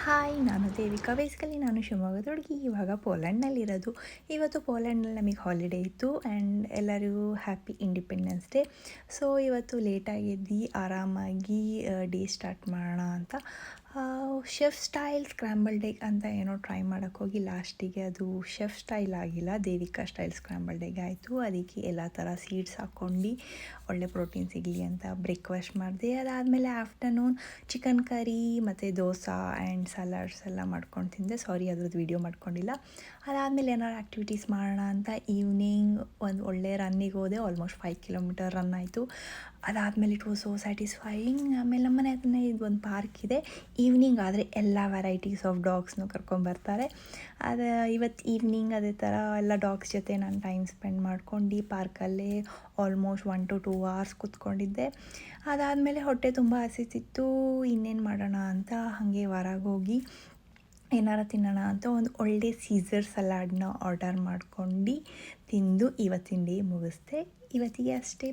Hi, ನಾನು Devika. Basically ನಾನು ಶಿವಮೊಗ್ಗದ ಹುಡುಗಿ. ಇವಾಗ ಪೋಲೆಂಡ್ನಲ್ಲಿರೋದು. ಇವತ್ತು ಪೋಲೆಂಡ್ನಲ್ಲಿ ನಮಗೆ ಹಾಲಿಡೇ ಇತ್ತು ಆ್ಯಂಡ್ ಎಲ್ಲರಿಗೂ ಹ್ಯಾಪಿ ಇಂಡಿಪೆಂಡೆನ್ಸ್ ಡೇ. ಸೊ ಇವತ್ತು ಲೇಟಾಗಿ ಎದ್ದು ಆರಾಮಾಗಿ ಡೇ ಸ್ಟಾರ್ಟ್ ಮಾಡೋಣ ಅಂತ ಶೆಫ್ ಸ್ಟೈಲ್ ಸ್ಕ್ರ್ಯಾಂಬಲ್ಡ್ ಎಗ್ ಅಂತ ಏನೋ ಟ್ರೈ ಮಾಡೋಕ್ಕೋಗಿ ಲಾಸ್ಟಿಗೆ ಅದು ಶೆಫ್ ಸ್ಟೈಲ್ ಆಗಿಲ್ಲ, ದೇವಿಕಾ ಸ್ಟೈಲ್ ಸ್ಕ್ರ್ಯಾಂಬಲ್ಡ್ ಎಗ್ ಆಯಿತು. ಅದಕ್ಕೆ ಎಲ್ಲ ಥರ ಸೀಡ್ಸ್ ಹಾಕ್ಕೊಂಡು ಒಳ್ಳೆ ಪ್ರೋಟೀನ್ ಸಿಗಲಿ ಅಂತ ಬ್ರೇಕ್ಫಾಸ್ಟ್ ಮಾಡಿದೆ. ಅದಾದಮೇಲೆ ಆಫ್ಟರ್ನೂನ್ ಚಿಕನ್ ಕರಿ ಮತ್ತು ದೋಸೆ ಆ್ಯಂಡ್ ಸಲಾಡ್ಸ್ ಎಲ್ಲ ಮಾಡ್ಕೊಂಡು ತಿಂದೆ. ಸಾರಿ, ಅದ್ರದ್ದು ವೀಡಿಯೋ ಮಾಡ್ಕೊಂಡಿಲ್ಲ. ಅದಾದಮೇಲೆ ಏನಾದ್ರು ಆ್ಯಕ್ಟಿವಿಟೀಸ್ ಮಾಡೋಣ ಅಂತ ಈವ್ನಿಂಗ್ ಒಂದು ಒಳ್ಳೆ ರನ್ನಿಗೆ ಹೋದೆ. ಆಲ್ಮೋಸ್ಟ್ 5 ಕಿಲೋಮೀಟರ್ ರನ್ ಆಯಿತು. ಅದಾದಮೇಲೆ ಇಟ್ ವಾಸ್ ಸೋ ಸ್ಯಾಟಿಸ್ಫೈಯಿಂಗ್. ಆಮೇಲೆ ನಮ್ಮನೆ ಹತ್ರನೇ ಇದೊಂದು ಪಾರ್ಕ್ ಇದೆ. ಈವ್ನಿಂಗ್ ಆದರೆ ಎಲ್ಲ ವೆರೈಟೀಸ್ ಆಫ್ ಡಾಗ್ಸ್ನೂ ಕರ್ಕೊಂಬರ್ತಾರೆ. ಅದು ಇವತ್ತು ಈವ್ನಿಂಗ್ ಅದೇ ಥರ ಎಲ್ಲ ಡಾಗ್ಸ್ ಜೊತೆ ನಾನು ಟೈಮ್ ಸ್ಪೆಂಡ್ ಮಾಡ್ಕೊಂಡು ಪಾರ್ಕಲ್ಲೇ ಆಲ್ಮೋಸ್ಟ್ 1 to 2 hours ಕೂತ್ಕೊಂಡಿದ್ದೆ. ಅದಾದಮೇಲೆ ಹೊಟ್ಟೆ ತುಂಬ ಹಸಿತಿತ್ತು. ಇನ್ನೇನು ಮಾಡೋಣ ಅಂತ ಹಾಗೆ ಹೊರಗೆ ಹೋಗಿ ಏನಾರು ತಿನ್ನೋಣ ಅಂತ ಒಂದು ಒಳ್ಳೆ ಸೀಸರ್ ಸಲಾಡ್ನ ಆರ್ಡರ್ ಮಾಡ್ಕೊಂಡು ತಿಂದು ಇವತ್ತಿನ ಡೇ ಮುಗಿಸ್ದೆ. ಇವತ್ತಿಗೆ ಅಷ್ಟೇ.